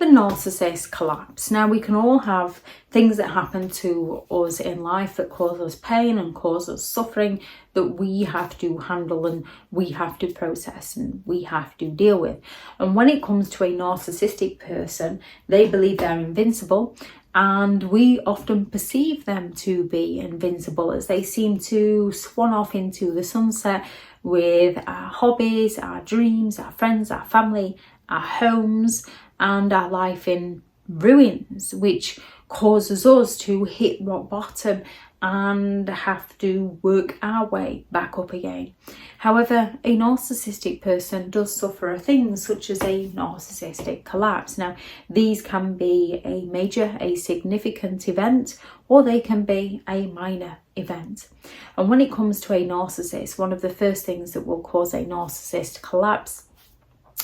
The narcissist collapse. Now, we can all have things that happen to us in life that cause us pain and cause us suffering that we have to handle and we have to process and we have to deal with. And when it comes to a narcissistic person, they believe they're invincible, and we often perceive them to be invincible as they seem to swan off into the sunset with our hobbies, our dreams, our friends, our family, our homes, and our life in ruins, which causes us to hit rock bottom and have to work our way back up again. However, a narcissistic person does suffer things such as a narcissistic collapse. Now, these can be a major, a significant event, or they can be a minor event. And when it comes to a narcissist, one of the first things that will cause a narcissist collapse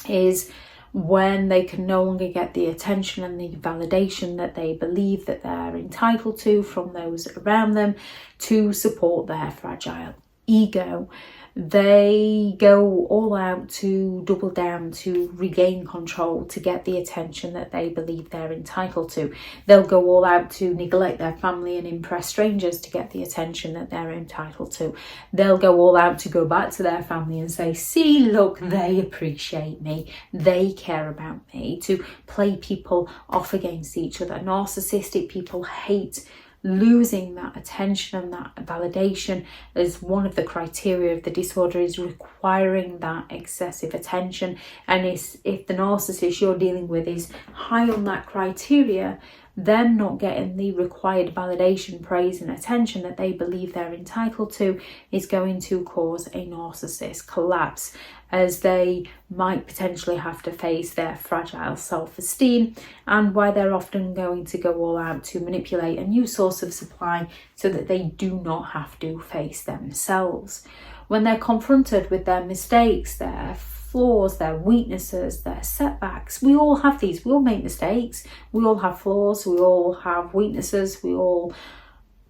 is when they can no longer get the attention and the validation that they believe that they're entitled to from those around them to support their fragile ego. They go all out to double down, to regain control, to get the attention that they believe they're entitled to. They'll go all out to neglect their family and impress strangers to get the attention that they're entitled to. They'll go all out to go back to their family and say, see, look, they appreciate me, they care about me, to play people off against each other. Narcissistic people hate losing that attention and that validation, as one of the criteria of the disorder is requiring that excessive attention. And if the narcissist you're dealing with is high on that criteria, them not getting the required validation, praise and attention that they believe they're entitled to is going to cause a narcissist collapse, as they might potentially have to face their fragile self-esteem, and why they're often going to go all out to manipulate a new source of supply so that they do not have to face themselves. When they're confronted with their mistakes, their flaws, their weaknesses, their setbacks, we all have these. We all make mistakes. We all have flaws. We all have weaknesses. We all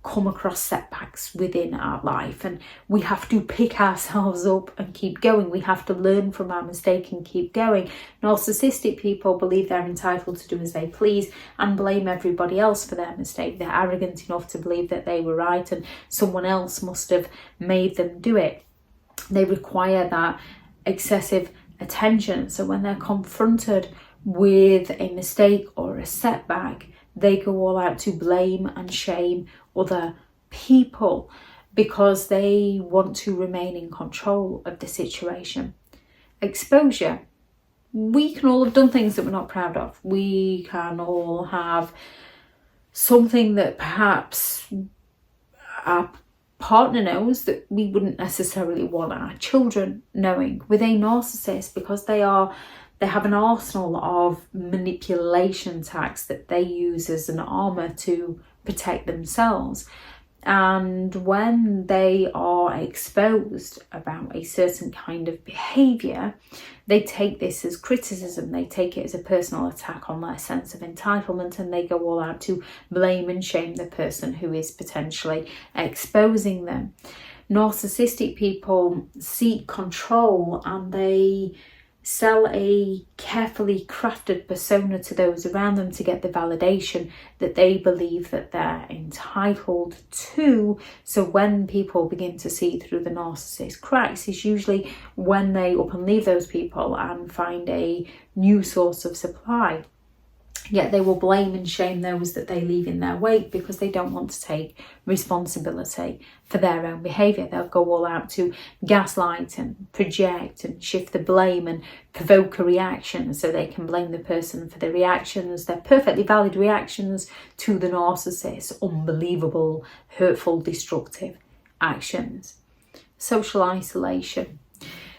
come across setbacks within our life, and we have to pick ourselves up and keep going. We have to learn from our mistake and keep going. Narcissistic people believe they're entitled to do as they please and blame everybody else for their mistake. They're arrogant enough to believe that they were right and someone else must have made them do it. They require that excessive attention. So when they're confronted with a mistake or a setback, they go all out to blame and shame other people because they want to remain in control of the situation. Exposure. We can all have done things that we're not proud of. We can all have something that perhaps our partner knows that we wouldn't necessarily want our children knowing. With a narcissist, because they have an arsenal of manipulation tactics that they use as an armor to protect themselves. And when they are exposed about a certain kind of behaviour, they take this as criticism, they take it as a personal attack on their sense of entitlement, and they go all out to blame and shame the person who is potentially exposing them. Narcissistic people seek control, and they sell a carefully crafted persona to those around them to get the validation that they believe that they're entitled to. So when people begin to see through the narcissist cracks is usually when they up and leave those people and find a new source of supply. Yet they will blame and shame those that they leave in their wake because they don't want to take responsibility for their own behaviour. They'll go all out to gaslight and project and shift the blame and provoke a reaction so they can blame the person for the reactions, their perfectly valid reactions to the narcissist's unbelievable, hurtful, destructive actions. Social isolation.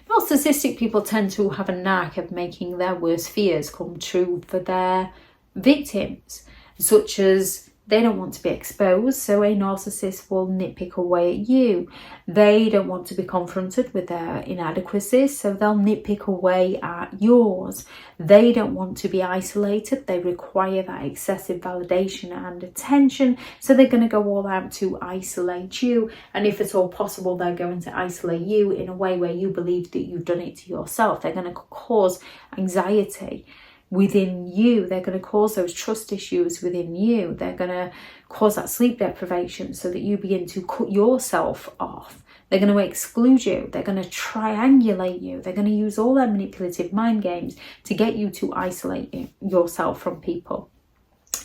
Narcissistic people tend to have a knack of making their worst fears come true for their victims, such as they don't want to be exposed, so a narcissist will nitpick away at you. They don't want to be confronted with their inadequacies, so they'll nitpick away at yours. They don't want to be isolated. They require that excessive validation and attention, so they're going to go all out to isolate you. And if at all possible, they're going to isolate you in a way where you believe that you've done it to yourself. They're going to cause anxiety. within you. They're going to cause those trust issues within you. They're going to cause that sleep deprivation so that you begin to cut yourself off. They're going to exclude you. They're going to triangulate you. They're going to use all their manipulative mind games to get you to isolate yourself from people.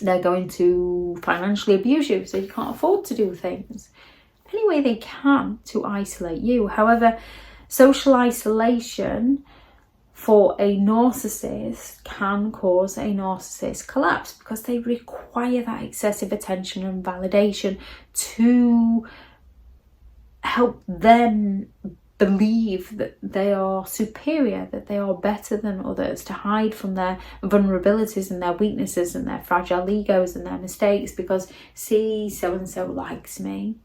They're going to financially abuse you so you can't afford to do things any way they can to isolate you. However, social isolation for a narcissist can cause a narcissist collapse because they require that excessive attention and validation to help them believe that they are superior, that they are better than others, to hide from their vulnerabilities and their weaknesses and their fragile egos and their mistakes because, see, so-and-so likes me.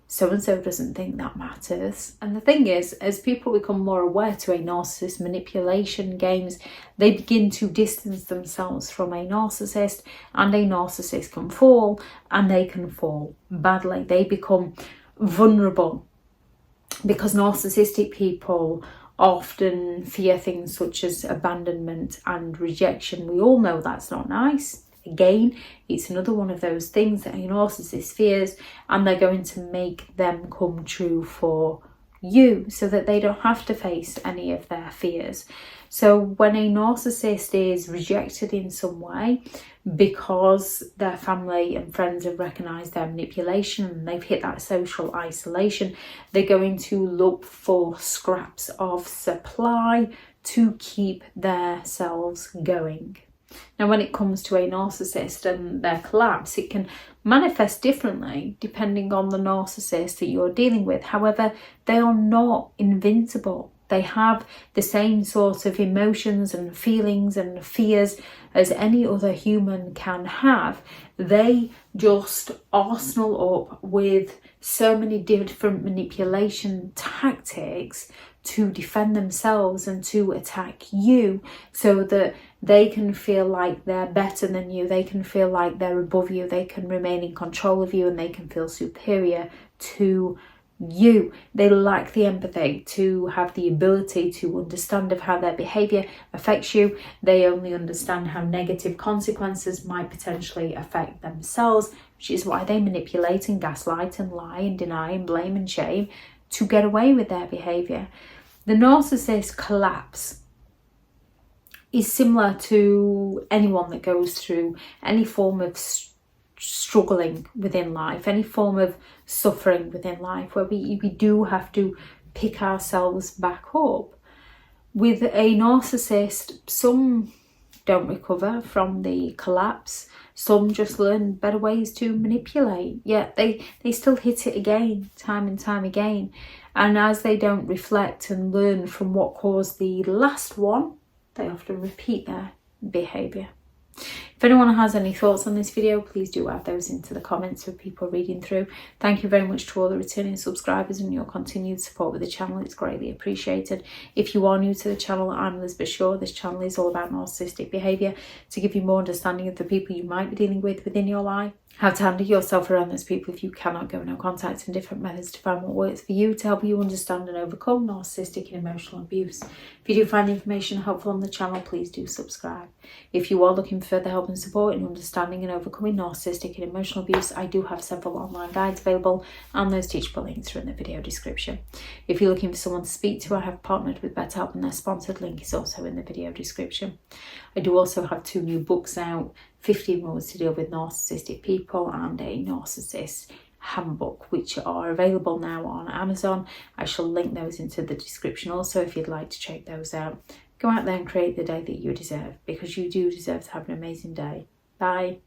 So-and-so doesn't think that matters. And the thing is, as people become more aware to a narcissist manipulation games, they begin to distance themselves from a narcissist, and a narcissist can fall, and they can fall badly. They become vulnerable because narcissistic people often fear things such as abandonment and rejection. We all know that's not nice. Again, it's another one of those things that a narcissist fears, and they're going to make them come true for you so that they don't have to face any of their fears. So when a narcissist is rejected in some way because their family and friends have recognised their manipulation and they've hit that social isolation, they're going to look for scraps of supply to keep themselves going. Now, when it comes to a narcissist and their collapse, it can manifest differently depending on the narcissist that you're dealing with. However, they are not invincible. They have the same sort of emotions and feelings and fears as any other human can have. They just arsenal up with so many different manipulation tactics to defend themselves and to attack you so that they can feel like they're better than you. They can feel like they're above you. They can remain in control of you and they can feel superior to you. They lack the empathy to have the ability to understand of how their behaviour affects you. They only understand how negative consequences might potentially affect themselves, which is why they manipulate and gaslight and lie and deny and blame and shame to get away with their behaviour. The narcissist collapse is similar to anyone that goes through any form of struggling within life, any form of suffering within life, where we do have to pick ourselves back up. With a narcissist, some don't recover from the collapse. Some just learn better ways to manipulate, yet they still hit it again, time and time again. And as they don't reflect and learn from what caused the last one, they often repeat their behaviour. If anyone has any thoughts on this video, please do add those into the comments for people reading through. Thank you very much to all the returning subscribers and your continued support with the channel. It's greatly appreciated. If you are new to the channel, I'm Elizabeth Shaw. This channel is all about narcissistic behaviour to give you more understanding of the people you might be dealing with within your life, how to handle yourself around those people if you cannot go no contact, and different methods to find what works for you to help you understand and overcome narcissistic and emotional abuse. If you do find the information helpful on the channel, please do subscribe. If you are looking for further help and support in understanding and overcoming narcissistic and emotional abuse, I do have several online guides available, and those teachable links are in the video description. If you're looking for someone to speak to, I have partnered with BetterHelp, and their sponsored link is also in the video description. I do also have 2 new books out, 15 Ways to Deal with Narcissistic People and a Narcissists Handbook, which are available now on Amazon. I shall link those into the description also if you'd like to check those out. Go out there and create the day that you deserve, because you do deserve to have an amazing day. Bye.